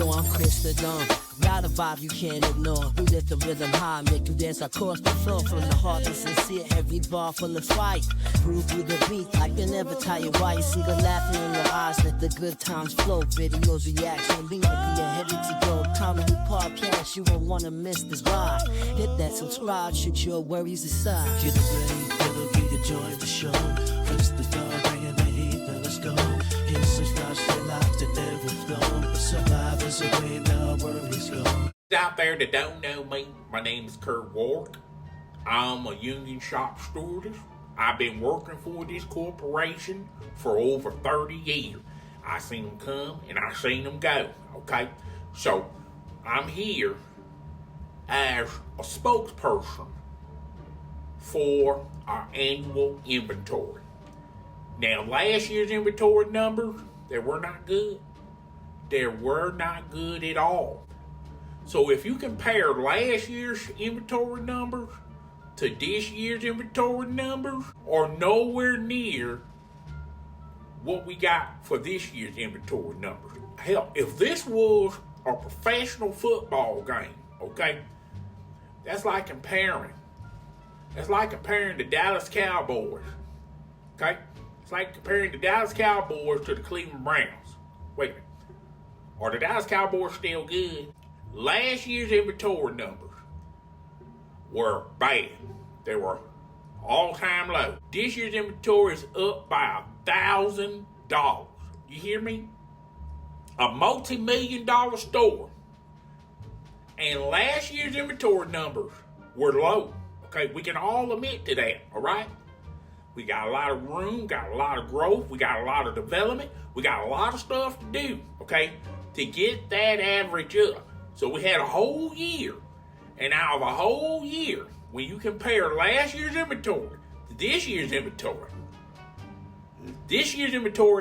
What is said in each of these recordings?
Yo, I'm Chris the Dawn. Got a vibe you can't ignore. We lift the rhythm high, make you dance across the floor. From the heart to sincere, every bar full of fight. Groove through the beat, I can never tell you why. You see the laughing in your eyes, let the good times flow. Videos, reaction, be ahead to go. Comedy podcast, you won't wanna miss this ride. Hit that subscribe, shoot your worries aside. Get ready, it'll be the joy of the show. Chris the Dawn, bringing the heat, now let's go. Here's some stars that lives that never flow. Survivors away, now worries go. Out there that don't know me, my name is Kurt Wark. I'm a union shop stewardess. I've been working for this corporation for over 30 years. I seen them come and I seen them go, okay? So, I'm here as a spokesperson for our annual inventory. Now, last year's inventory numbers, they were not good. They were not good at all. So if you compare last year's inventory numbers to this year's inventory numbers, are nowhere near what we got for this year's inventory numbers. Hell, if this was a professional football game, okay, that's like comparing the Dallas Cowboys, okay? It's like comparing the Dallas Cowboys to the Cleveland Browns. Wait a minute. Are the Dallas Cowboys still good? Last year's inventory numbers were bad. They were all-time low. This year's inventory is up by $1,000. You hear me? A multi-million-dollar store. And last year's inventory numbers were low. Okay, we can all admit to that, all right? We got a lot of room, got a lot of growth, we got a lot of development, we got a lot of stuff to do, okay, to get that average up. So we had a whole year, and out of a whole year, when you compare last year's inventory to this year's inventory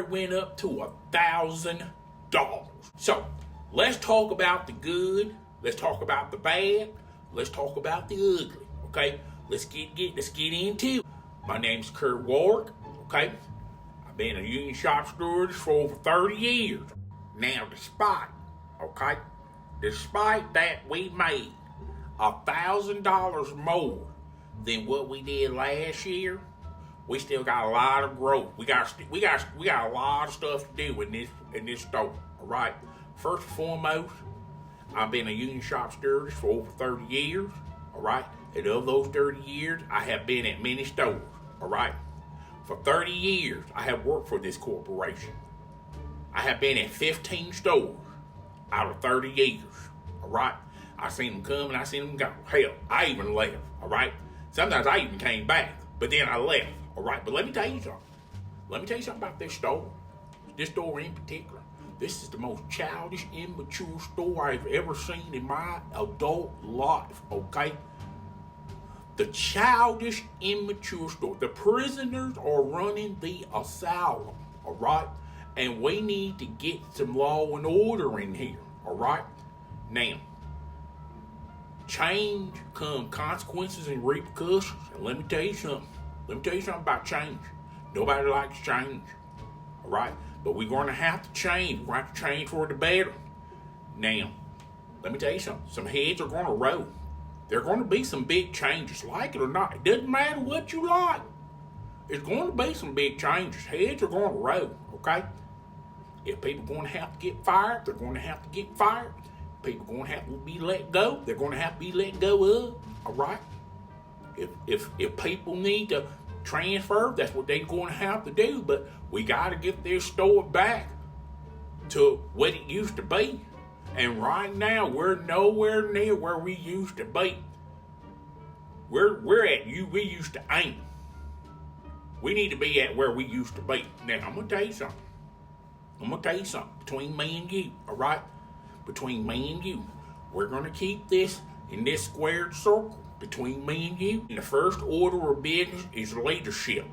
went up to $1,000. So let's talk about the good, let's talk about the bad, let's talk about the ugly, okay? Let's get into it. My name's Kurt Wark, okay? I've been a union shop steward for over 30 years. Now, despite that we made $1,000 more than what we did last year, we still got a lot of growth. We got a lot of stuff to do in this store. All right. First and foremost, I've been a union shop stewardess for over 30 years. All right. And of those 30 years, I have been at many stores. All right. For 30 years, I have worked for this corporation. I have been at 15 stores out of 30 years, all right? I seen them come and I seen them go. Hell, I even left, all right? Sometimes I even came back, but then I left, all right? But let me tell you something. Let me tell you something about this store. This store in particular. This is the most childish, immature store I've ever seen in my adult life, okay? The childish, immature store. The prisoners are running the asylum, all right? And we need to get some law and order in here, all right? Now, change come consequences and repercussions. And let me tell you something. Let me tell you something about change. Nobody likes change, all right? But we're going to have to change. We're going to have to change for the better. Now, let me tell you something. Some heads are going to roll. There are going to be some big changes, like it or not. It doesn't matter what you like. There's going to be some big changes. Heads are going to roll, okay? If people are going to have to get fired, they're going to have to get fired. People are going to have to be let go. They're going to have to be let go of, all right? If people need to transfer, that's what they're going to have to do. But we got to get this store back to what it used to be. And right now, we're nowhere near where we used to be. We're at we used to aim. We need to be at where we used to be. Now, I'm going to tell you something. Between me and you, all right? Between me and you. We're going to keep this in this squared circle between me and you. And the first order of business is leadership.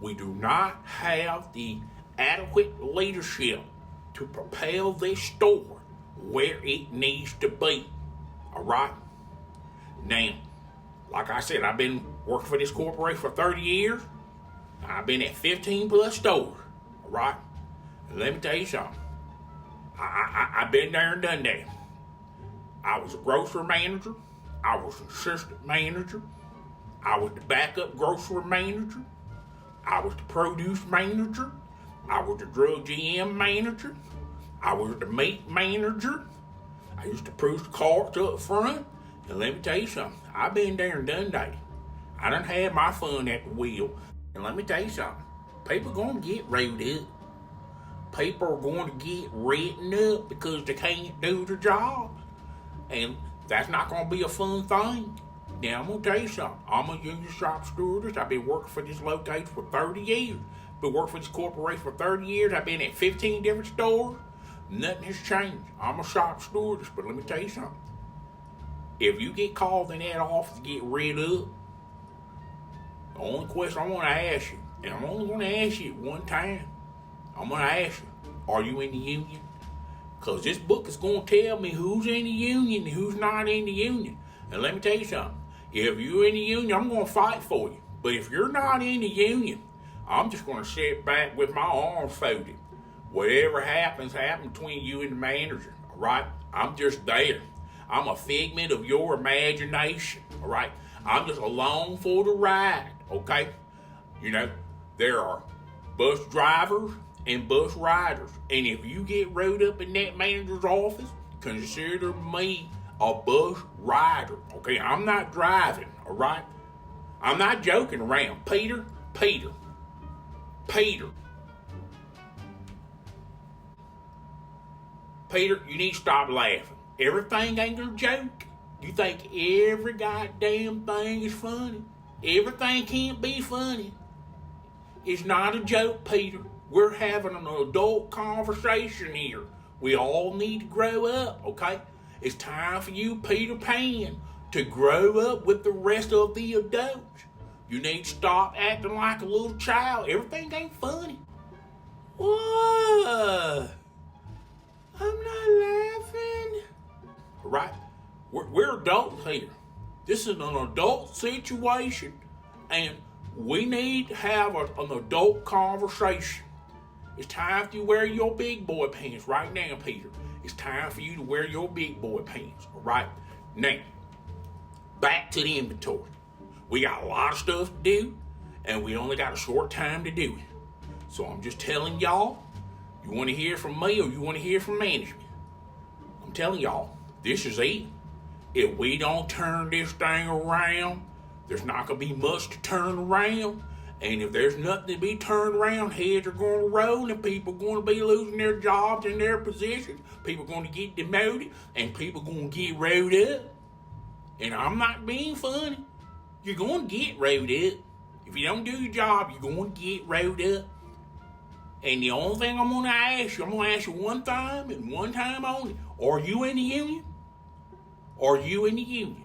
We do not have the adequate leadership to propel this store where it needs to be, all right? Now, like I said, I've been working for this corporation for 30 years. I've been at 15 plus stores, all right? And let me tell you something. I've been there and done that. I was a grocery manager. I was an assistant manager. I was the backup grocery manager. I was the produce manager. I was the drug GM manager. I was the meat manager. I used to push the carts up front. And let me tell you something. I've been there and done that. I done had my fun at the wheel. And let me tell you something. People gonna get rode up. People are going to get written up because they can't do their jobs. And that's not going to be a fun thing. Now, I'm going to tell you something. I'm a union shop stewardess. I've been working for this location for 30 years. Been working for this corporation for 30 years. I've been at 15 different stores. Nothing has changed. I'm a shop stewardess, but let me tell you something. If you get called in that office to get rid of, the only question I want to ask you, and I'm only going to ask you one time, I'm going to ask you, are you in the union? Because this book is going to tell me who's in the union and who's not in the union. And let me tell you something. If you're in the union, I'm going to fight for you. But if you're not in the union, I'm just going to sit back with my arms folded. Whatever happens, happen between you and the manager, all right? I'm just there. I'm a figment of your imagination, all right? I'm just along for the ride, okay? You know, there are bus drivers and bus riders. And if you get rode up in that manager's office, consider me a bus rider. Okay, I'm not driving, all right? I'm not joking around. Peter. Peter, you need to stop laughing. Everything ain't a joke. You think every goddamn thing is funny. Everything can't be funny. It's not a joke, Peter. We're having an adult conversation here. We all need to grow up, okay? It's time for you, Peter Pan, to grow up with the rest of the adults. You need to stop acting like a little child. Everything ain't funny. What? I'm not laughing. All right? We're adults here. This is an adult situation, and we need to have an adult conversation. It's time for you to wear your big boy pants right now, Peter. It's time for you to wear your big boy pants, all right? Now, back to the inventory. We got a lot of stuff to do, and we only got a short time to do it. So I'm just telling y'all, you want to hear from me or you want to hear from management? I'm telling y'all, this is it. If we don't turn this thing around, there's not going to be much to turn around. And if there's nothing to be turned around, heads are going to roll and people are going to be losing their jobs and their positions. People are going to get demoted and people are going to get rode up. And I'm not being funny. You're going to get rode up. If you don't do your job, you're going to get rode up. And the only thing I'm going to ask you one time and one time only. Are you in the union? Are you in the union?